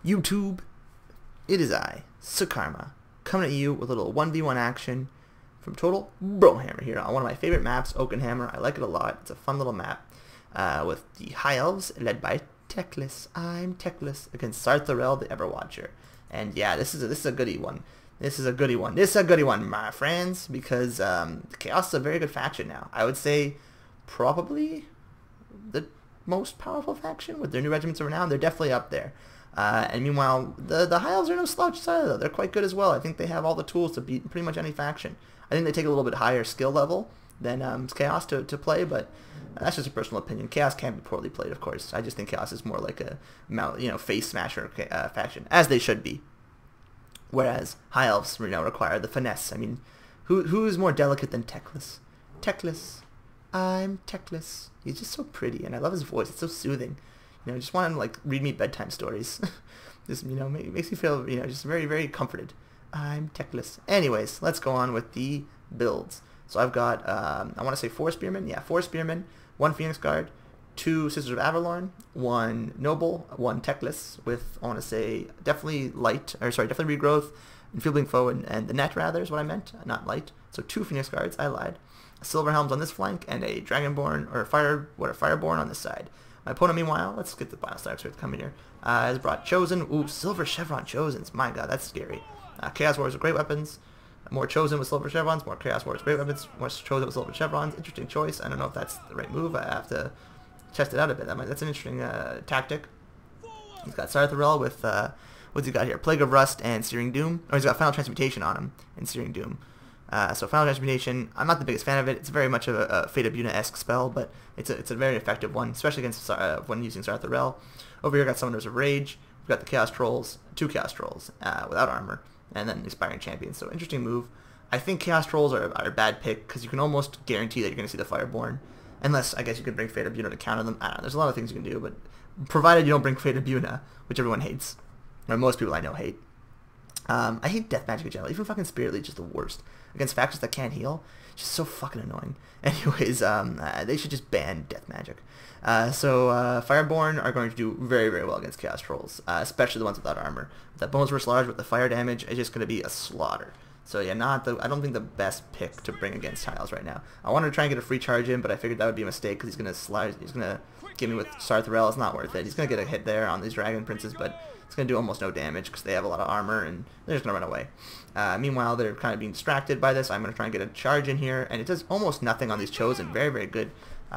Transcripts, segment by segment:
YouTube, it is I, Sakarma, coming at you with a little 1v1 action from Total Brohammer here on one of my favorite maps, Oakenhammer. I like it a lot. It's a fun little map with the High Elves led by Techless. I'm Techless against Sartharel, the Everwatcher. And yeah, this is a goodie one. This is a goodie one, my friends, because Chaos is a very good faction now. I would say probably the most powerful faction with their new regiments of renown. They're definitely up there. And meanwhile, the High Elves are no slouch either, though. They're quite good as well. I think they have all the tools to beat pretty much any faction. I think they take a little bit higher skill level than Chaos to play, but that's just a personal opinion. Chaos can be poorly played, of course. I just think Chaos is more like a face smasher faction, as they should be. Whereas High Elves, require the finesse. I mean, who is more delicate than Techless? Techless, I'm Techless. He's just so pretty, and I love his voice. It's so soothing. Just want him to like read me bedtime stories. Just makes me feel just very, very comforted. I'm Techless. Anyways, let's go on with the builds. So I've got I want to say 4 spearmen. Yeah, 4 spearmen, 1 Phoenix Guard, 2 Sisters of Avalorn, 1 Noble, 1 Techless with, I want to say, definitely definitely Regrowth, Enfeebling Foe, and the Net rather is what I meant, not Light. So 2 Phoenix Guards, I lied. Silver Helms on this flank and a Dragonborn or Fireborn on this side. My opponent, meanwhile, let's get the Final Stars to come in here, has brought Chosen. Ooh, Silver Chevron Chosens. My god, that's scary. Chaos Warriors with great weapons. More Chosen with Silver Chevrons. More Chaos Warriors with great weapons. More Chosen with Silver Chevrons. Interesting choice. I don't know if that's the right move. I have to test it out a bit. That's an interesting tactic. He's got Sartharel with, what's he got here? Plague of Rust and Searing Doom. Oh, he's got Final Transmutation on him and Searing Doom. So Final Transmutation, I'm not the biggest fan of it. It's very much of a Fate of Yuna-esque spell, but it's a very effective one, especially against when using Sartharel. Over here, got Summoners of Rage. We've got the Chaos Trolls, 2 Chaos Trolls without armor, and then Expiring Champions. So interesting move. I think Chaos Trolls are a bad pick because you can almost guarantee that you're going to see the Fireborn, unless I guess you can bring Fate of Yuna to counter them. I don't know. There's a lot of things you can do, but provided you don't bring Fate of Yuna, which everyone hates, or most people I know hate. I hate death magic in general. Even fucking Spirit Leech is the worst. Against factions that can't heal, it's just so fucking annoying. Anyways, they should just ban death magic. So Fireborn are going to do very, very well against Chaos Trolls, especially the ones without armor. That bonus versus large with the fire damage is just going to be a slaughter. So yeah, I don't think the best pick to bring against Tiles right now. I wanted to try and get a free charge in, but I figured that would be a mistake because he's gonna get me with Sartharel. It's not worth it. He's gonna get a hit there on these Dragon Princes, but it's going to do almost no damage because they have a lot of armor and they're just going to run away. Meanwhile, they're kind of being distracted by this. I'm going to try and get a charge in here, and it does almost nothing on these Chosen. Very, very good.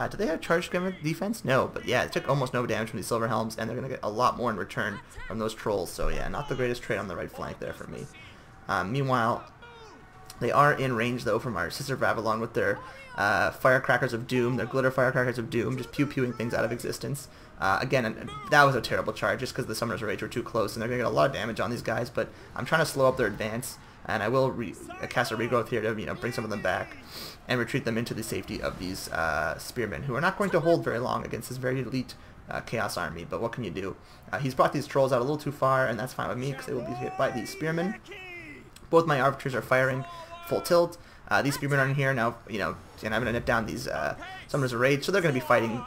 Do they have charge defense? No, but yeah, it took almost no damage from these Silver Helms, and they're going to get a lot more in return from those Trolls. So yeah, not the greatest trade on the right flank there for me. Meanwhile, they are in range, though, from our Sister of Avalon with their Firecrackers of Doom, their Glitter Firecrackers of Doom, just pew-pewing things out of existence. Again, that was a terrible charge just because the Summoners of Rage were too close, and they're going to get a lot of damage on these guys, but I'm trying to slow up their advance, and I will cast a Regrowth here to bring some of them back and retreat them into the safety of these Spearmen, who are not going to hold very long against this very elite Chaos army, but what can you do? He's brought these Trolls out a little too far, and that's fine with me because they will be hit by these Spearmen. Both my Arbiters are firing full tilt. These Spearmen are in here now, and I'm going to nip down these Summoners of Rage, so they're going to be fighting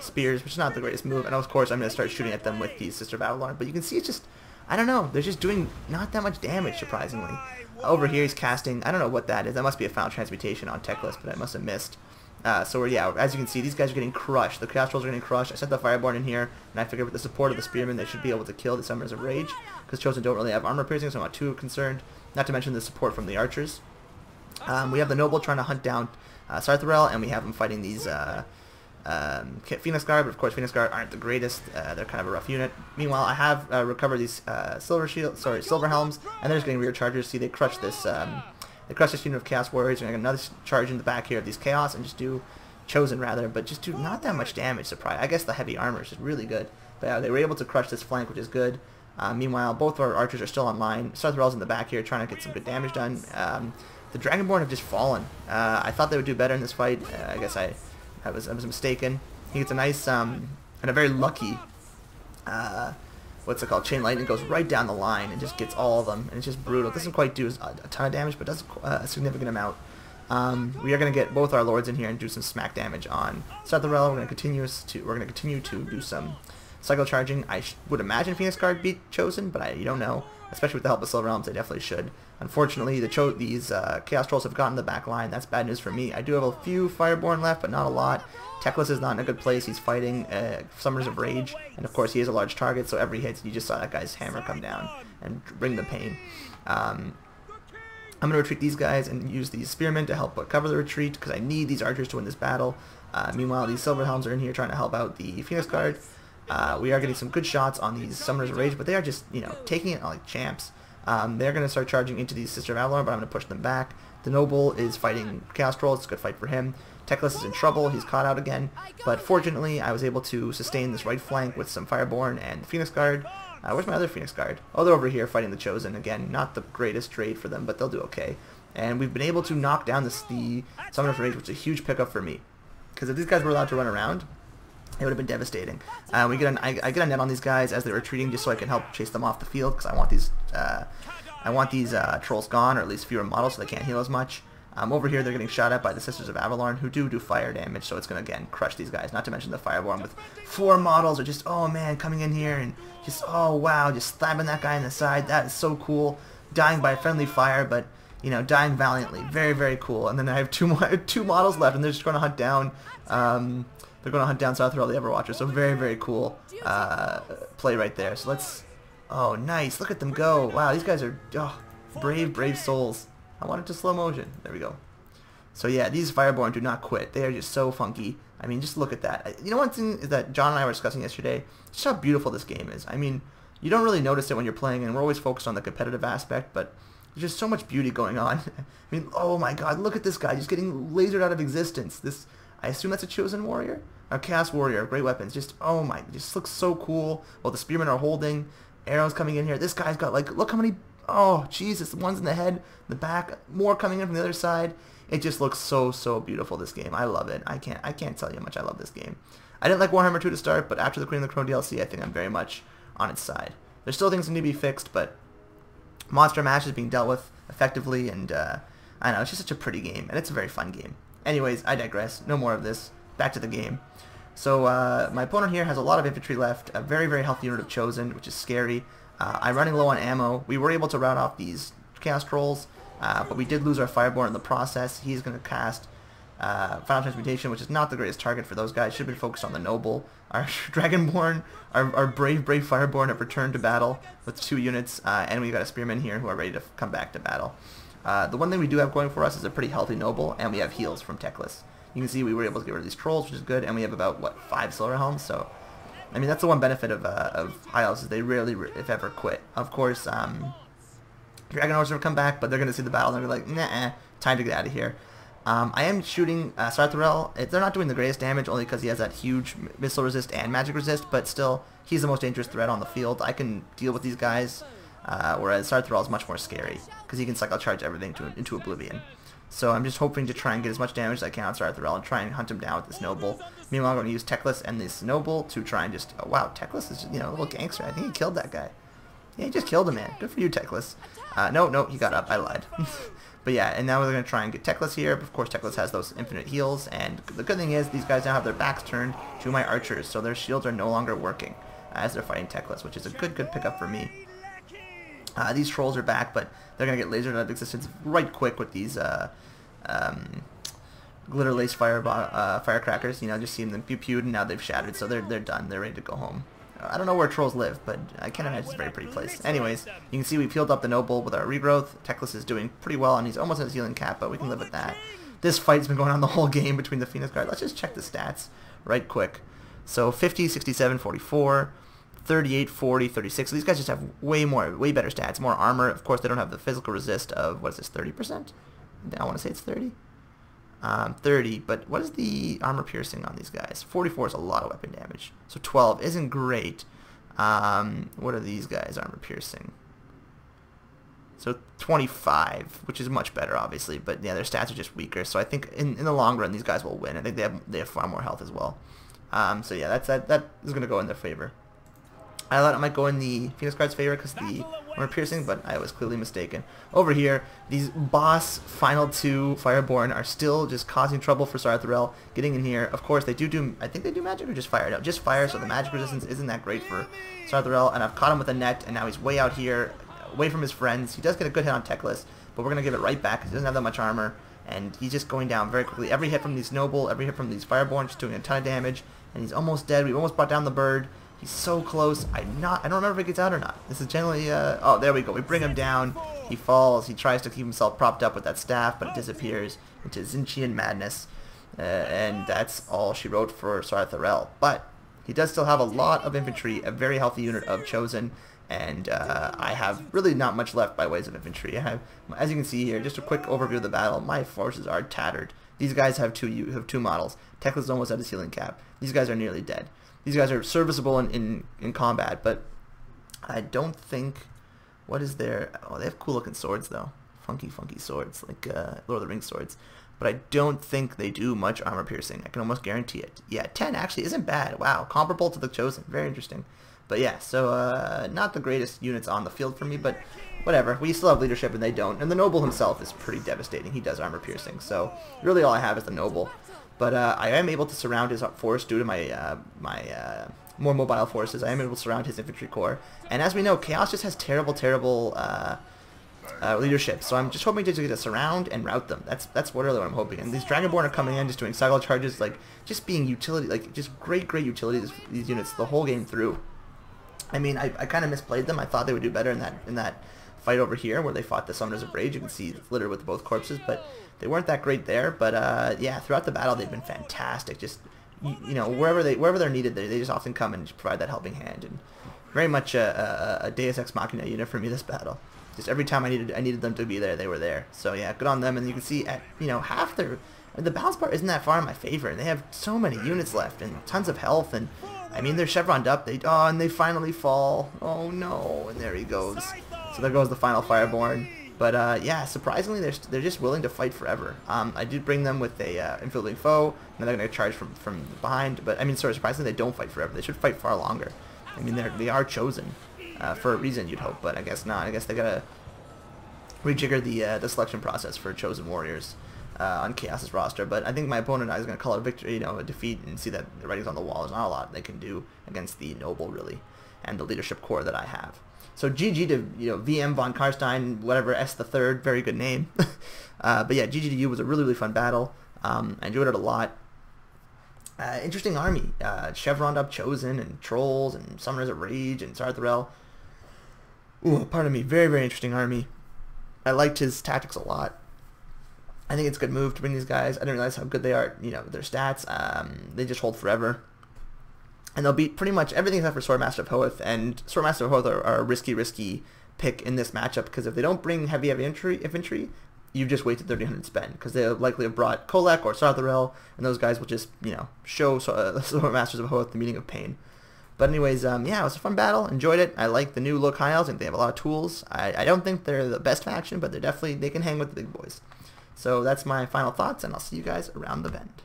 spears, which is not the greatest move, and of course I'm going to start shooting at them with these Sister of Avalon, but you can see it's just, I don't know, they're just doing not that much damage, surprisingly. Over here he's casting, I don't know what that is, that must be a Final Transmutation on Techless, but I must have missed. So yeah, as you can see, these guys are getting crushed, the Chaos Trolls are getting crushed. I set the Fireborn in here, and I figured with the support of the Spearmen they should be able to kill the Summoners of Rage, because Chosen don't really have armor piercing, so I'm not too concerned, not to mention the support from the Archers. We have the Noble trying to hunt down Sartharel, and we have him fighting these Phoenix Guard, but of course Phoenix Guard aren't the greatest. They're kind of a rough unit. Meanwhile, I have recovered these Silver Helms, and they're just getting rear chargers. See, they crush this unit of Chaos Warriors, and I got another charge in the back here of these Chaos, and just do Chosen rather, but just do not that much damage. Surprise! I guess the heavy armor is just really good, but yeah, they were able to crush this flank, which is good. Meanwhile, both our Archers are still online. Sartharel's in the back here, trying to get some good damage done. The Dragonborn have just fallen. I thought they would do better in this fight. I guess I was mistaken. He gets a nice and a very lucky what's it called? Chain Lightning goes right down the line and just gets all of them, and it's just brutal. It doesn't quite do a ton of damage, but does a significant amount. We are going to get both our lords in here and do some smack damage on Sartharel. We're going to continue to do some cycle charging. I would imagine Phoenix Guard be chosen, but you don't know. Especially with the help of Silver Realms, they definitely should. Unfortunately, these Chaos Trolls have gotten the back line. That's bad news for me. I do have a few Fireborn left, but not a lot. Teclis is not in a good place. He's fighting Summers of Rage, and of course he is a large target, so every hit, you just saw that guy's hammer come down and bring the pain. I'm going to retreat these guys and use these Spearmen to help cover the retreat, because I need these archers to win this battle. Meanwhile, these Silver Helms are in here trying to help out the Phoenix Guard. We are getting some good shots on these Summoners of Rage, but they are just, taking it like champs. They're going to start charging into these Sister of Avalon, but I'm going to push them back. The Noble is fighting Chaos Trolls. It's a good fight for him. Teclis is in trouble. He's caught out again. But fortunately, I was able to sustain this right flank with some Fireborn and the Phoenix Guard. Where's my other Phoenix Guard? Oh, they're over here fighting the Chosen. Again, not the greatest trade for them, but they'll do okay. And we've been able to knock down the Summoner of Rage, which is a huge pickup for me. Because if these guys were allowed to run around, it would have been devastating. I get a net on these guys as they're retreating, just so I can help chase them off the field, because I want these trolls gone, or at least fewer models, so they can't heal as much. Over here, they're getting shot at by the Sisters of Avalon, who do fire damage, so it's going to, again, crush these guys. Not to mention the Fireborn with 4 models are just, oh man, coming in here and just, oh wow, just slapping that guy in the side. That is so cool. Dying by friendly fire, but, dying valiantly. Very, very cool. And then I have two models left, and they're just going to hunt down, they're going to hunt down South Royal the Everwatcher, so very, very cool play right there. So let's, oh, nice. Look at them go. Wow, these guys are, brave, brave souls. I want it to slow motion. There we go. So yeah, these Fireborn do not quit. They are just so funky. I mean, just look at that. One thing is that John and I were discussing yesterday, just how beautiful this game is. I mean, you don't really notice it when you're playing, and we're always focused on the competitive aspect, but there's just so much beauty going on. I mean, oh my god, look at this guy just getting lasered out of existence. This, I assume that's a Chosen Warrior? A Chaos Warrior, great weapons. Just, oh my, just looks so cool. Well, the Spearmen are holding. Arrows coming in here. This guy's got, like, look how many, oh, Jesus, the ones in the head, the back, more coming in from the other side. It just looks so, so beautiful, this game. I love it. I can't tell you how much I love this game. I didn't like Warhammer 2 to start, but after the Queen of the Crown DLC, I think I'm very much on its side. There's still things that need to be fixed, but Monster Mash is being dealt with effectively, and I don't know, it's just such a pretty game, and it's a very fun game. Anyways, I digress. No more of this. Back to the game. So my opponent here has a lot of infantry left, a very, very healthy unit of Chosen, which is scary. I'm running low on ammo. We were able to rout off these Chaos Trolls, but we did lose our Fireborn in the process. He's going to cast Final Transmutation, which is not the greatest target for those guys. Should have been focused on the Noble. Our Dragonborn, our brave, brave Fireborn have returned to battle with 2 units, and we've got a Spearmen here who are ready to come back to battle. The one thing we do have going for us is a pretty healthy Noble, and we have heals from Teclis. You can see we were able to get rid of these Trolls, which is good, and we have about, what, 5 Silver Helms, so I mean, that's the one benefit of High Elves, is they rarely, if ever, quit. Of course, Dragon Horse will come back, but they're going to see the battle, and they're like, nah, time to get out of here. I am shooting Sarthrel. They're not doing the greatest damage, only because he has that huge missile resist and magic resist, but still, he's the most dangerous threat on the field. I can deal with these guys, whereas Sarthrel is much more scary, because he can cycle charge everything into oblivion. So I'm just hoping to try and get as much damage as I can on Sarthrel and try and hunt him down with this Noble. Meanwhile, I'm going to use Teclis and this Noble to try and just... Oh, wow, Teclis is, a little gangster. I think he killed that guy. Yeah, he just killed him, man. Good for you, Teclis. No, he got up. I lied. But yeah, and now we're going to try and get Teclis here. Of course, Teclis has those infinite heals, and the good thing is these guys now have their backs turned to my archers, so their shields are no longer working as they're fighting Teclis, which is a good pickup for me. These Trolls are back, but they're going to get lasered out of existence right quick with these glitter lace firecrackers. Just seeing them pew-pewed, and now they've shattered, so they're done. They're ready to go home. I don't know where Trolls live, but I can't imagine it's a very pretty place. Anyways, you can see we've healed up the Noble with our regrowth. Teclis is doing pretty well, and he's almost at his healing cap, but we can live with that. This fight's been going on the whole game between the Phoenix Guard. Let's just check the stats right quick. So 50, 67, 44, 38, 40, 36. So these guys just have way better stats, more armor. Of course, they don't have the physical resist of, what is this, 30%? I want to say it's 30. 30, but what is the armor piercing on these guys? 44 is a lot of weapon damage. So 12 isn't great. What are these guys armor piercing? So 25, which is much better, obviously, but yeah, their stats are just weaker. So I think in the long run, these guys will win. I think they have far more health as well. So yeah, that is going to go in their favor. I thought it might go in the Phoenix Guard's favor because the armor piercing, but I was clearly mistaken. Over here, these boss final two Fireborn are still just causing trouble for Sarthrel. Getting in here, of course, they do. I think they do magic or just fire. No, just fire. So the magic resistance isn't that great for Sarthrel, and I've caught him with a net, and now he's way out here, away from his friends. He does get a good hit on Teclis, but we're gonna give it right back because he doesn't have that much armor, and he's just going down very quickly. Every hit from these Noble, every hit from these Fireborn, just doing a ton of damage, and he's almost dead. We've almost brought down the bird. He's so close. I don't remember if he gets out or not. This is generally, oh, there we go. We bring him down. He falls. He tries to keep himself propped up with that staff, but it disappears into Zinchian madness. And that's all she wrote for Sarthrel. But he does still have a lot of infantry, a very healthy unit of Chosen, and I have really not much left by ways of infantry. I have, as you can see here, just a quick overview of the battle. My forces are tattered. These guys have two models. Teclis is almost at his healing cap. These guys are nearly dead. These guys are serviceable in combat, but I don't think... What is their... Oh, they have cool looking swords, though. Funky swords, like Lord of the Rings swords. But I don't think they do much armor piercing. I can almost guarantee it. Yeah, 10 actually isn't bad. Wow, comparable to the Chosen. Very interesting. But yeah, so not the greatest units on the field for me, but whatever. We still have leadership and they don't. And the Noble himself is pretty devastating. He does armor piercing. So really all I have is the Noble. But I am able to surround his force due to my more mobile forces. I am able to surround his infantry corps. And as we know, Chaos just has terrible leadership. So I'm just hoping to get a surround and rout them. That's really what I'm hoping. And these Dragonborn are coming in, just doing cycle charges, like just being utility, like just great utility. These units the whole game through. I mean, I kind of misplayed them. I thought they would do better in that fight over here where they fought the Summoners of Rage. You can see it's littered with both corpses, but they weren't that great there. But yeah, throughout the battle they've been fantastic. Just you know, wherever they're needed, they just often come and just provide that helping hand. And very much a Deus Ex Machina unit for me this battle. Just every time I needed them to be there, they were there. So yeah, good on them. And you can see at half the balance bar isn't that far in my favor, and they have so many units left and tons of health. And I mean, they're chevroned up. And they finally fall. Oh no! And there he goes. So there goes the final Fireborn. But yeah, surprisingly, they're just willing to fight forever. I did bring them with a infiltrating foe, and they're going to charge from behind. But I mean, surprisingly, they don't fight forever. They should fight far longer. I mean, they are chosen for a reason, you'd hope, but I guess not. I guess they gotta rejigger the selection process for chosen warriors on Chaos's roster. But I think my opponent is going to call it a victory, a defeat, and see that the writing's on the wall. There's not a lot they can do against the Noble, really, and the leadership core that I have. So GG to VM von Karstein, whatever, S the third, very good name. But yeah, GG to you. Was a really fun battle. I enjoyed it a lot. Interesting army. Chevroned up Chosen and Trolls and Summoners of Rage and Sarthrel. Ooh, pardon me. Very interesting army. I liked his tactics a lot. I think it's a good move to bring these guys. I didn't realize how good they are. Their stats. They just hold forever. And they'll beat pretty much everything except for Swordmaster of Hoth. And Swordmaster of Hoth are a risky pick in this matchup, because if they don't bring heavy infantry, you've just wasted 300 spend, because they'll likely have brought Kolek or Sarthrel, and those guys will just, show Swordmasters of Hoth the meaning of pain. But anyways, yeah, it was a fun battle. Enjoyed it. I like the new look High Elves. I think they have a lot of tools. I don't think they're the best faction, but they can hang with the big boys. So that's my final thoughts, and I'll see you guys around the bend.